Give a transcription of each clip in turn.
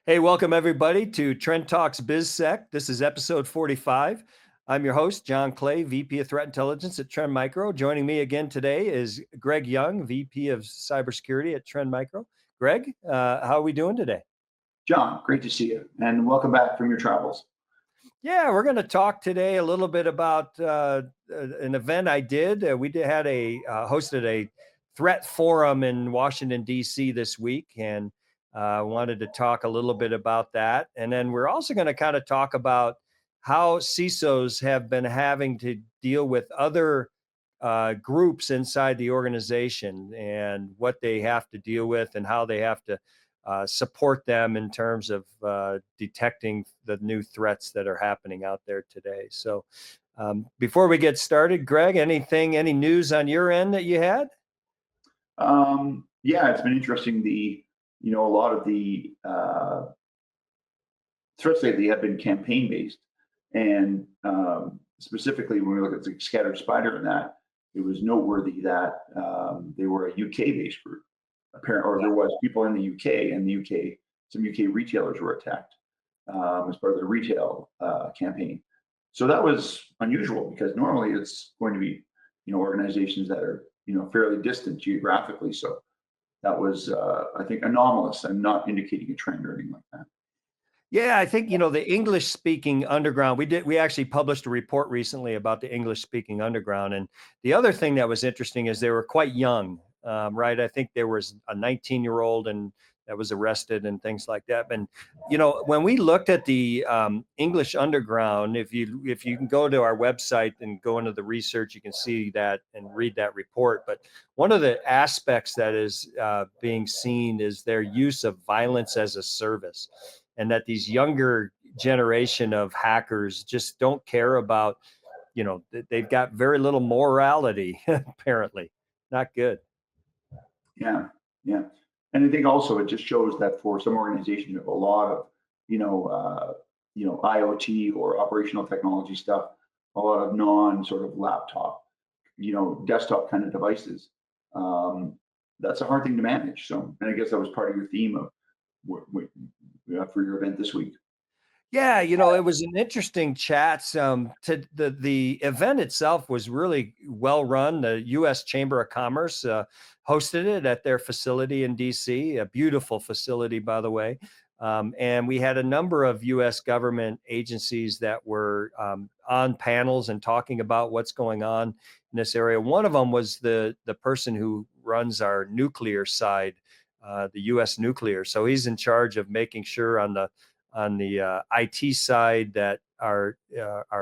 Hey, welcome everybody to Trend Talks BizSec. This is episode 45. I'm your host, Jon Clay, VP of Threat Intelligence at Trend Micro. Joining me again today is Greg Young, VP of Cybersecurity at Trend Micro. Greg, how are we doing today? John, great to see you, and welcome back from your travels. Yeah, we're going to talk today a little bit about an event I did. Had hosted a threat forum in Washington D.C. this week, and wanted to talk a little bit about that. And then we're also going to kind of talk about how CISOs have been having to deal with other groups inside the organization and what they have to deal with and how they have to support them in terms of detecting the new threats that are happening out there today. So, before we get started, Greg, any news on your end that you had? Yeah, it's been interesting. A lot of the threats lately have been campaign based, and specifically when we look at the scattered spider and that, it was noteworthy that they were a UK based group. Apparently, or there was people in the UK, and the UK, some UK retailers were attacked as part of the retail campaign. So that was unusual because normally it's going to be, organizations that are, fairly distant geographically. So that was, I think, anomalous and not indicating a trend or anything like that. Yeah, I think the English speaking underground. We actually published a report recently about the English speaking underground, and the other thing that was interesting is they were quite young, right? I think there was a 19-year-old and that was arrested and things like that. And when we looked at the English underground, if you can go to our website and go into the research, you can see that and read that report. But one of the aspects that is being seen is their use of violence as a service, and that these younger generation of hackers just don't care about, they've got very little morality, apparently. Not good. Yeah, yeah. And I think also it just shows that for some organizations, have a lot of, IoT or operational technology stuff, a lot of non sort of laptop, desktop kind of devices. Um, that's a hard thing to manage. So, and I guess that was part of your theme of for your event this week. Yeah, it was an interesting chat. To the event itself was really well run. The U.S. Chamber of Commerce hosted it at their facility in D.C., a beautiful facility, by the way. And we had a number of U.S. government agencies that were on panels and talking about what's going on in this area. One of them was the person who runs our nuclear side, the U.S. nuclear. So he's in charge of making sure on the IT side that our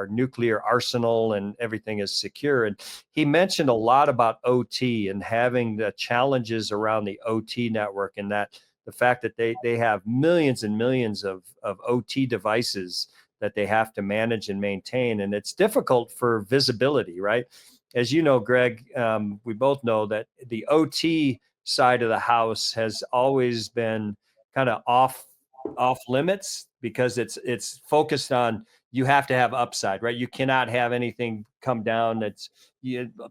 nuclear arsenal and everything is secure. And he mentioned a lot about OT and having the challenges around the OT network, and that the fact that they have millions and millions of OT devices that they have to manage and maintain, and it's difficult for visibility, right? As you know, Greg, we both know that the OT side of the house has always been kind of off limits because it's focused on, you have to have upside, right? You cannot have anything come down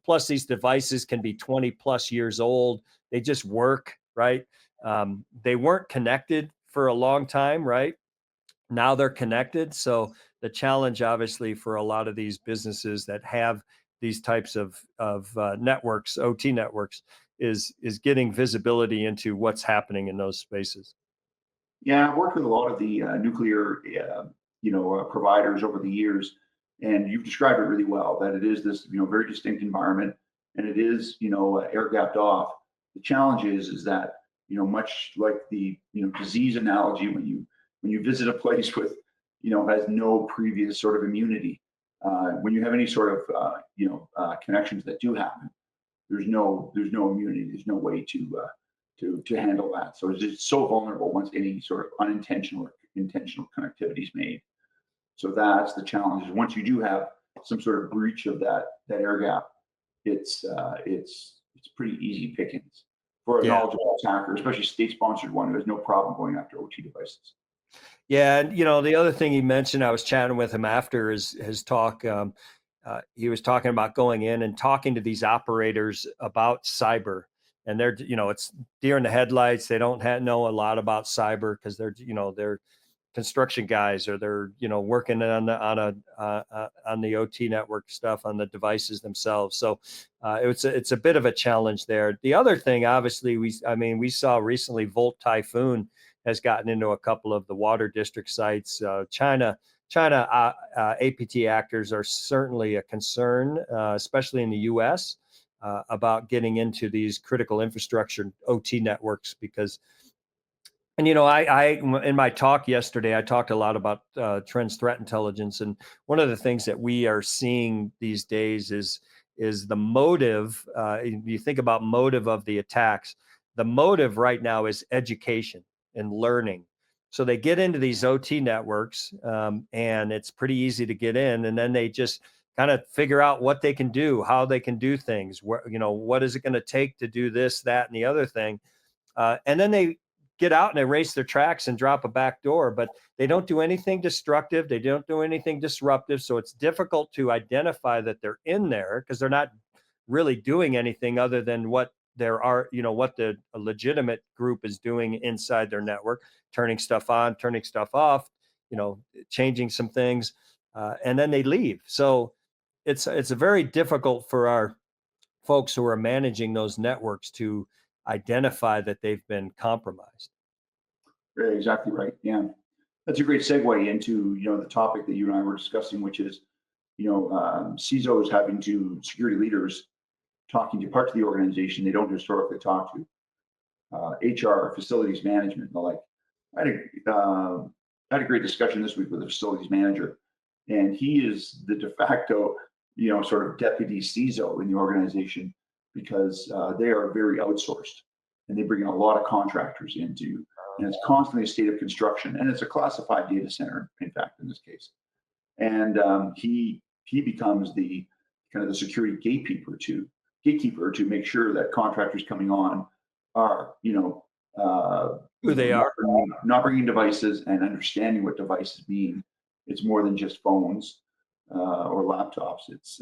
plus these devices can be 20 plus years old. They just work, right? They weren't connected for a long time, right? Now they're connected. So the challenge, obviously, for a lot of these businesses that have these types of networks, OT networks, is getting visibility into what's happening in those spaces. Yeah, I've worked with a lot of the nuclear, providers over the years, and you've described it really well. That it is this, very distinct environment, and it is, air gapped off. The challenge is that, much like the, disease analogy, when you visit a place with, has no previous sort of immunity, when you have any sort of, connections that do happen, there's no immunity. There's no way to handle that. So it's just so vulnerable once any sort of unintentional or intentional connectivity is made. So that's the challenge. Is once you do have some sort of breach of that air gap, it's pretty easy pickings for a Yeah. knowledgeable attacker, especially state-sponsored one who has no problem going after OT devices. Yeah, and the other thing he mentioned, I was chatting with him after his talk. He was talking about going in and talking to these operators about cyber and they're, it's deer in the headlights. They don't know a lot about cyber because they're construction guys, or they're working on the OT network stuff on the devices themselves. So it's a bit of a challenge there. The other thing, obviously, we saw recently Volt Typhoon has gotten into a couple of the water district sites. China APT actors are certainly a concern, especially in the U.S. About getting into these critical infrastructure OT networks because, and in my talk yesterday, I talked a lot about trends, threat intelligence, and one of the things that we are seeing these days is the motive. You think about motive of the attacks. The motive right now is education and learning. So they get into these OT networks, and it's pretty easy to get in, and then they just kind of figure out what they can do, how they can do things. What is it going to take to do this, that, and the other thing, and then they get out and erase their tracks and drop a back door, but they don't do anything destructive. They don't do anything disruptive. So it's difficult to identify that they're in there because they're not really doing anything other than what what the legitimate group is doing inside their network, turning stuff on, turning stuff off, changing some things, and then they leave. So it's very difficult for our folks who are managing those networks to identify that they've been compromised. Right, exactly right. Yeah, that's a great segue into the topic that you and I were discussing, which is CISOs having to security leaders talking to parts of the organization they don't historically talk to, HR, facilities management, and the like. I had I had a great discussion this week with a facilities manager, and he is the de facto, sort of deputy CISO in the organization because they are very outsourced, and they bring in a lot of contractors into, and it's constantly a state of construction, and it's a classified data center, in fact, in this case. And he becomes the kind of the security gatekeeper to make sure that contractors coming on are Who they not are. bringing devices and understanding what devices mean. It's more than just phones or laptops. It's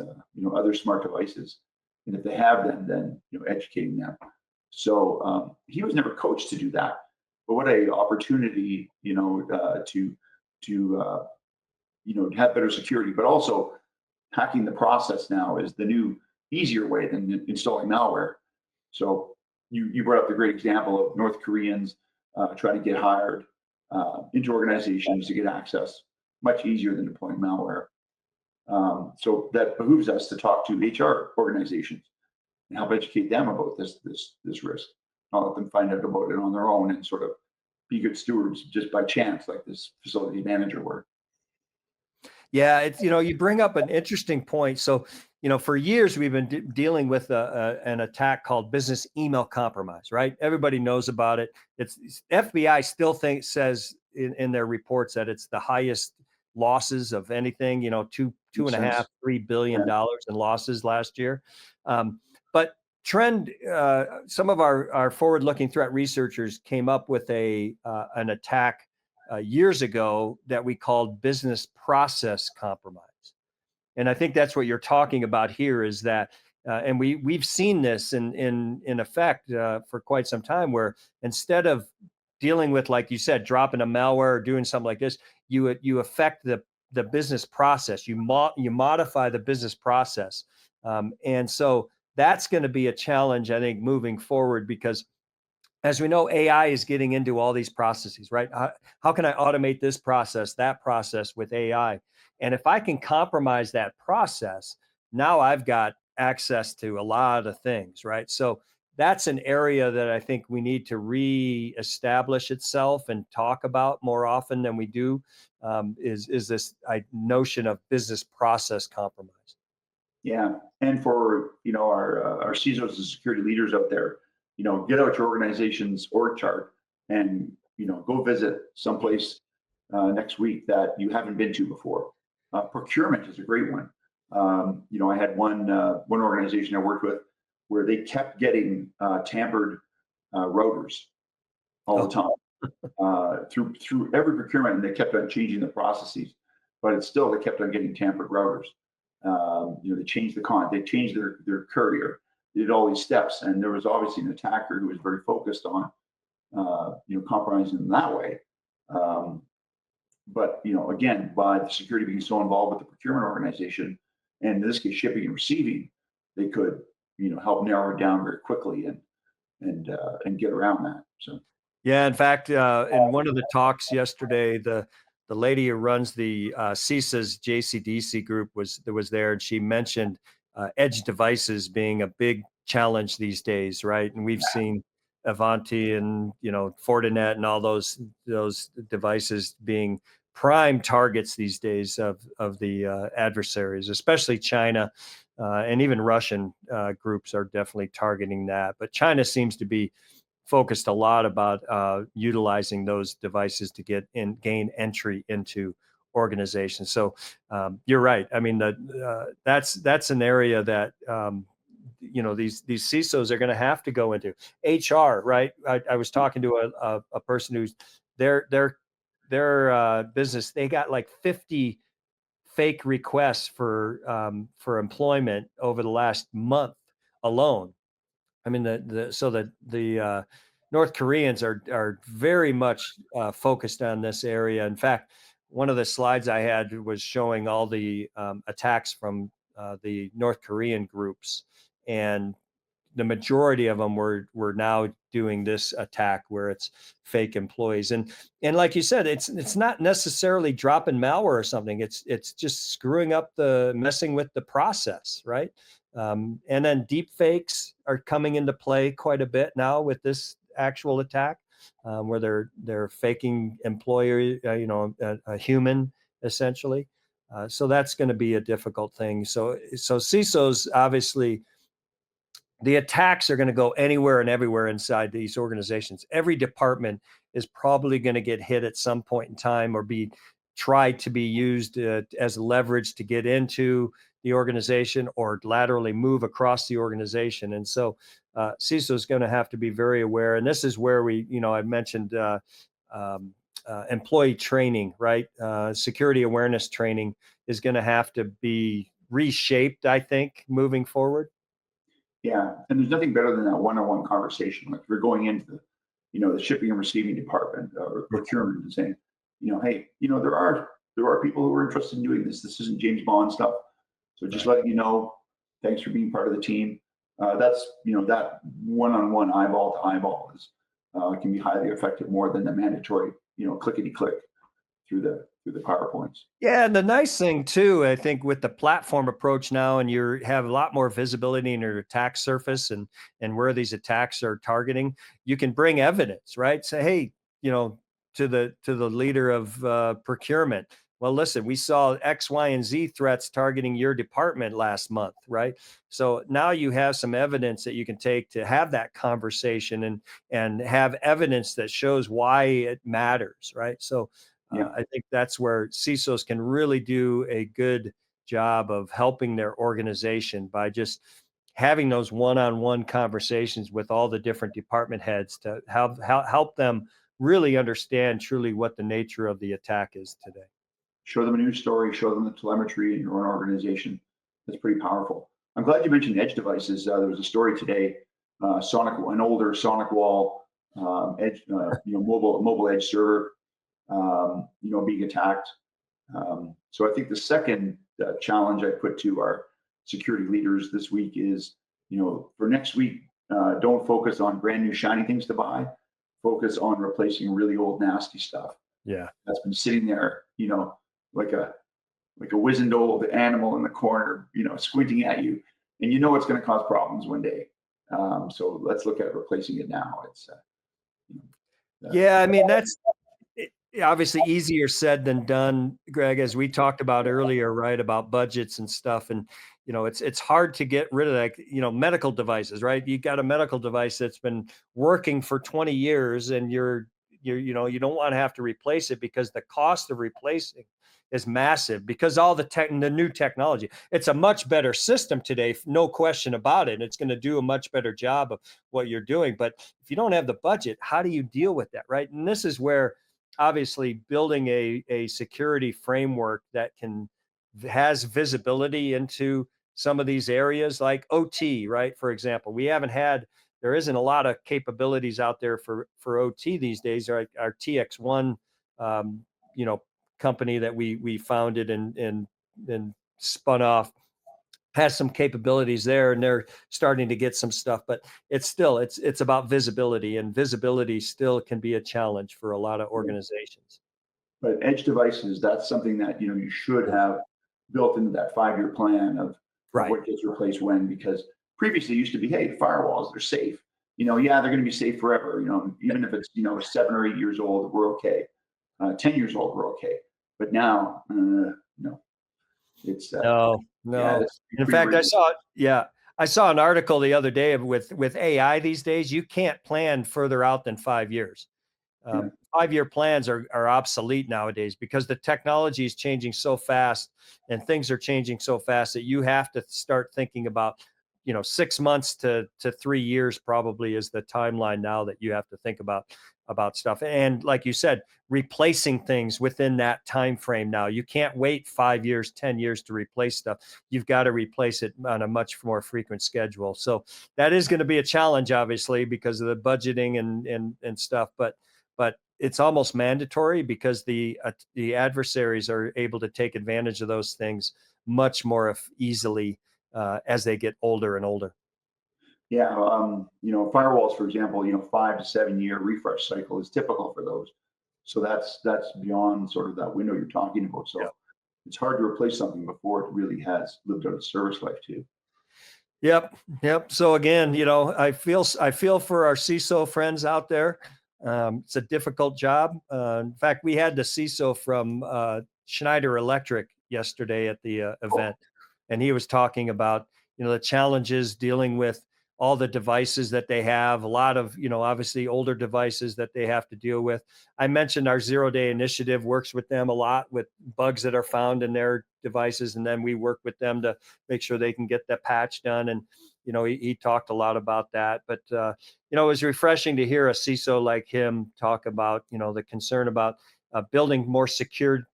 other smart devices, and if they have them, then educating them. So he was never coached to do that, but what a opportunity to have better security, but also hacking the process now is the new easier way than installing malware. So you brought up the great example of North Koreans trying to get hired into organizations to get access, much easier than deploying malware. So that behooves us to talk to HR organizations and help educate them about this risk. Not let them find out about it on their own and sort of be good stewards just by chance, like this facility manager were. Yeah, it's you bring up an interesting point. So, for years we've been dealing with an attack called business email compromise, right? Everybody knows about it. It's FBI still says in their reports that it's the highest losses of anything. Two Makes and a half, sense. $3 billion Yeah. in losses last year. But trend, some of our forward-looking threat researchers came up with an attack years ago that we called business process compromise. And I think that's what you're talking about here is that, and we've seen this in effect for quite some time, where instead of dealing with, like you said, dropping a malware or doing something like this, you affect the business process. You modify the business process, and so that's going to be a challenge, I think, moving forward because, as we know, AI is getting into all these processes, right? How can I automate this process, that process with AI? And if I can compromise that process, now I've got access to a lot of things, right? So that's an area that I think we need to reestablish itself and talk about more often than we do. Is this notion of business process compromise? Yeah, and for our CISOs and security leaders out there, get out your organization's org chart and go visit someplace next week that you haven't been to before. Procurement is a great one. I had one organization I worked with where they kept getting tampered routers all the Oh, time through every procurement, and they kept on changing the processes, but it's still they kept on getting tampered routers. They changed they changed their courier. did all these steps, and there was obviously an attacker who was very focused on compromising them that way. Um, but again, by the security being so involved with the procurement organization, and in this case, shipping and receiving, they could help narrow it down very quickly and get around that. So Yeah, in fact, in one of the talks yesterday, the lady who runs the CISA's JCDC group was there, and she mentioned edge devices being a big challenge these days, right? And we've seen Avanti and Fortinet and all those devices being prime targets these days of the adversaries, especially China, and even Russian groups are definitely targeting that. But China seems to be focused a lot about utilizing those devices to gain entry into organizations. So you're right. I mean, that's an area that these CISOs are going to have to go into. HR, right? I was talking to a person who's their business. They got like 50 fake requests for employment over the last month alone. I mean, the North Koreans are very much focused on this area. In fact, one of the slides I had was showing all the attacks from the North Korean groups, and the majority of them were now doing this attack where it's fake employees. And like you said, it's not necessarily dropping malware or something. It's just screwing up messing with the process, right? And then deep fakes are coming into play quite a bit now with this actual attack, where they're faking employer, a human essentially. So that's going to be a difficult thing. So CISOs obviously, the attacks are going to go anywhere and everywhere inside these organizations. Every department is probably going to get hit at some point in time or be tried to be used as leverage to get into the organization or laterally move across the organization. And so CISO is going to have to be very aware. And this is where I mentioned um, employee training, right? Security awareness training is going to have to be reshaped, I think, moving forward. yeah, and there's nothing better than that one-on-one conversation. Like if you're going into the shipping and receiving department or procurement and saying, hey, there are people who are interested in doing this. This isn't James Bond stuff. So just Right. letting you know, thanks for being part of the team. That's that one-on-one, eyeball to eyeball is can be highly effective, more than the mandatory clickety click through the PowerPoints. Yeah, and the nice thing too, I think, with the platform approach now, and you have a lot more visibility in your attack surface and where these attacks are targeting, you can bring evidence, right? Say, hey, you know, to the leader of procurement. Well, listen, we saw X, Y, and Z threats targeting your department last month, right? So now you have some evidence that you can take to have that conversation and have evidence that shows why it matters, right? So Yeah, I think that's where CISOs can really do a good job of helping their organization by just having those one-on-one conversations with all the different department heads to help them really understand truly what the nature of the attack is today. show them a news story, show them the telemetry in your own organization. That's pretty powerful. I'm glad you mentioned edge devices. There was a story today, an older Sonic Wall edge, mobile edge server, being attacked. So I think the second challenge I put to our security leaders this week is, for next week, don't focus on brand new shiny things to buy. Focus on replacing really old nasty stuff Yeah. that's been sitting there, like a wizened old animal in the corner, squinting at you, and it's going to cause problems one day. So let's look at replacing it now. It's Yeah, I mean, that's obviously easier said than done, Greg, as we talked about earlier, right? About budgets and stuff. And, it's hard to get rid of that, medical devices, right? You got a medical device that's been working for 20 years and you don't want to have to replace it because the cost of replacing is massive because all the new technology. It's a much better system today, no question about it. It's going to do a much better job of what you're doing. But if you don't have the budget, how do you deal with that, right? And this is where obviously building a security framework that has visibility into some of these areas like OT, right? For example, there isn't a lot of capabilities out there for OT these days. Our TX1, um, you know, company that we founded and spun off has some capabilities there, and they're starting to get some stuff, but it's about visibility, and visibility still can be a challenge for a lot of organizations. But edge devices, that's something that, you should Yeah. have built into that 5-year plan of Right. what gets replaced when, because previously it used to be, hey, firewalls, they're safe. Yeah, they're going to be safe forever. Even if it's, 7 or 8 years old, we're okay. 10 years old, we're okay. But now, no, it's, No, yeah, no. it's In pretty fact, rigid. I saw an article the other day with AI these days. You can't plan further out than 5 years. Yeah. 5-year plans are obsolete nowadays because the technology is changing so fast and things are changing so fast that you have to start thinking about, 6 months to 3 years probably is the timeline now that you have to think about stuff. And like you said, replacing things within that time frame now. You can't wait 5 years, 10 years to replace stuff. You've got to replace it on a much more frequent schedule. So that is going to be a challenge, obviously, because of the budgeting and stuff. But it's almost mandatory because the adversaries are able to take advantage of those things much more easily as they get older and older. Yeah. Firewalls, for example, 5 to 7 year refresh cycle is typical for those. So that's beyond sort of that window you're talking about. Yeah. So it's hard to replace something before it really has lived out its service life too. Yep, yep. So again, I feel for our CISO friends out there. It's a difficult job. In fact, we had the CISO from Schneider Electric yesterday at the event, and he was talking about the challenges dealing with all the devices that they have. A lot of obviously older devices that they have to deal with. I mentioned our 0 Day initiative works with them a lot with bugs that are found in their devices, and then we work with them to make sure they can get the patch done. And he talked a lot about that. But it was refreshing to hear a CISO like him talk about the concern about building more secure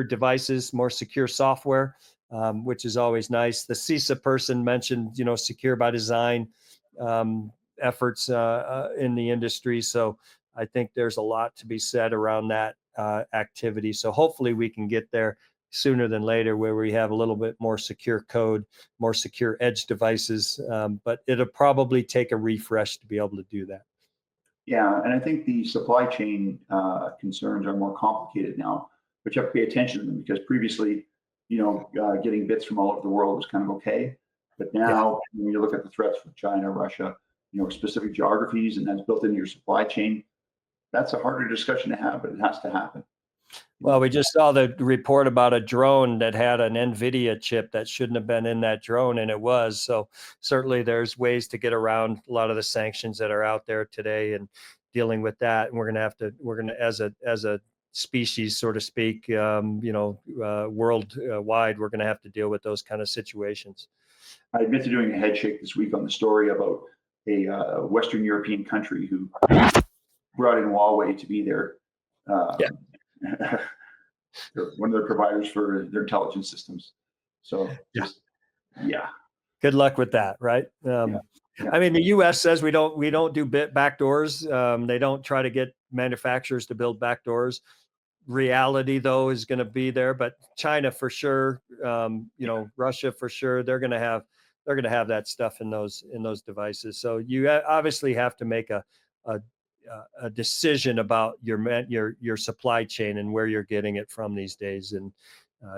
devices, more secure software, which is always nice. The CISA person mentioned secure by design efforts in the industry. So I think there's a lot to be said around that activity. So hopefully we can get there sooner than later, where we have a little bit more secure code, more secure edge devices. But it'll probably take a refresh to be able to do that. Yeah, and I think the supply chain concerns are more complicated now, but you have to pay attention to them because previously, getting bits from all over the world was kind of okay, but Yeah. now when you look at the threats from China, Russia, specific geographies, and that's built into your supply chain. That's a harder discussion to have, but it has to happen. You Well, know, we just saw the report about a drone that had an NVIDIA chip that shouldn't have been in that drone, and it was. So certainly there's ways to get around a lot of the sanctions that are out there today and dealing with that. And we're going to, as a species, so to speak, worldwide, we're going to have to deal with those kind of situations. I admit to doing a head shake this week on the story about a Western European country who brought in Huawei to be their Yeah. um, one of their providers for their intelligence systems. So Yeah. just yeah, Good luck with that, right? yeah, yeah, I mean, the U.S. says we don't do bit backdoors. They don't try to get manufacturers to build backdoors. Reality though is going to be there, but China for sure, Russia for sure, they're going to have that stuff in those devices. So you obviously have to make a a decision about your supply chain and where you're getting it from these days. And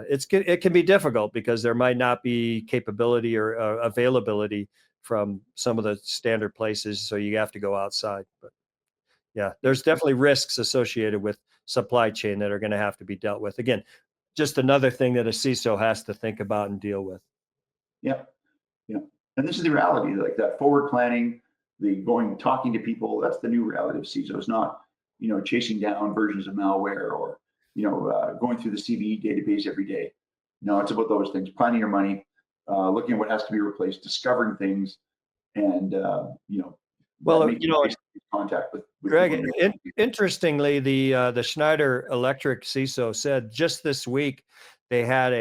it can be difficult because there might not be capability or availability from some of the standard places, so you have to go outside. But yeah, there's definitely risks associated with supply chain that are going to have to be dealt with. Again, just another thing that a CISO has to think about and deal with. yeah, yeah. And this is the reality, like that forward planning, the going talking to people. That's the new reality of CISO. It's not chasing down versions of malware or going through the CVE database every day. No, it's about those things: planning your money, looking at what has to be replaced, discovering things, and that Well, making contact with people. Greg, interestingly, the Schneider Electric CISO said just this week they had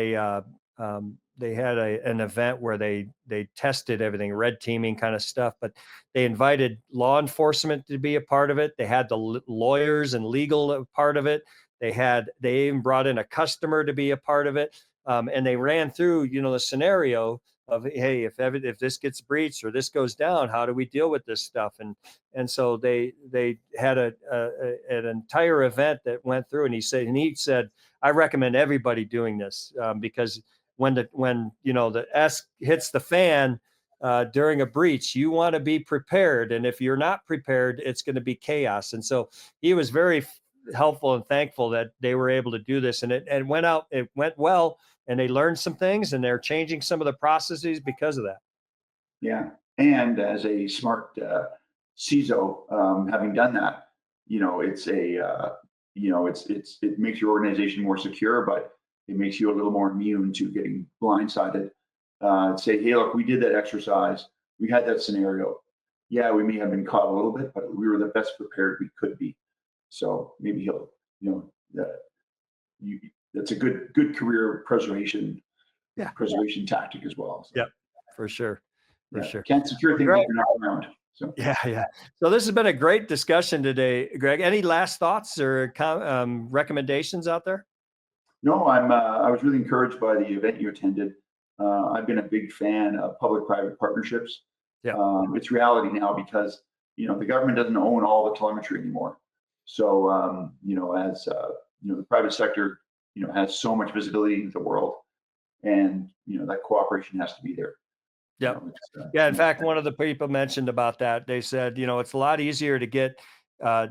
an event where they tested everything, red teaming kind of stuff, but they invited law enforcement to be a part of it. They had the lawyers and legal part of it. They even brought in a customer to be a part of it, and they ran through the scenario of, hey, if this gets breached or this goes down, how do we deal with this stuff? And so they had an entire event that went through, and he said, I recommend everybody doing this, because when S hits the fan during a breach, you want to be prepared, and if you're not prepared, it's going to be chaos. And so he was very helpful and thankful that they were able to do this, and it went well, and they learned some things, and they're changing some of the processes because of that. Yeah. And as a smart CISO, having done that, it's it makes your organization more secure, but it makes you a little more immune to getting blindsided. Say, hey, look, we did that exercise. We had that scenario. Yeah, we may have been caught a little bit, but we were the best prepared we could be. So maybe he'll, you, that's a good career Yeah. preservation tactic as well. So, Yep. For sure. For yeah, sure. can't secure Well, things if great. you're not around. So Yeah. Yeah. So this has been a great discussion today, Greg. Any last thoughts or recommendations out there? no, I was really encouraged by the event you attended. I've been a big fan of public-private partnerships. Yeah. It's reality now because the government doesn't own all the telemetry anymore. So as the private sector has so much visibility into the world, and that cooperation has to be there. Yeah. It's, Yeah. In fact, one of the people mentioned about that. They said, it's a lot easier to get uh,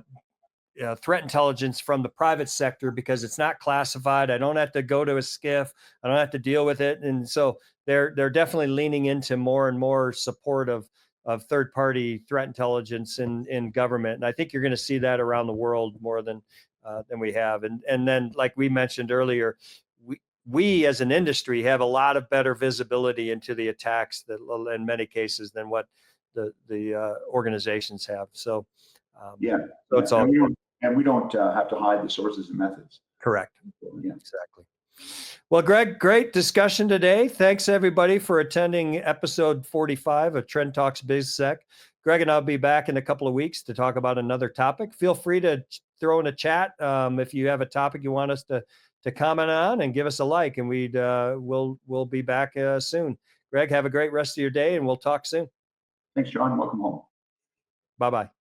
threat intelligence from the private sector because it's not classified. I don't have to go to a skiff. I don't have to deal with it. And so they're definitely leaning into more and more support of third party threat intelligence in government. And I think you're going to see that around the world more than we have. And then, like we mentioned earlier, we as an industry have a lot of better visibility into the attacks that in many cases than what the organizations have. So yeah, so yeah, it's all and we don't have to hide the sources and methods. correct. So, yeah, Exactly. Well, Greg, great discussion today. Thanks everybody for attending episode 45 of Trend Talks BizSec. Greg and I'll be back in a couple of weeks to talk about another topic. Feel free to throw in a chat if you have a topic you want us to comment on, and give us a like, and we'll be back soon. Greg, have a great rest of your day, and we'll talk soon. thanks, John. Welcome home. Bye bye.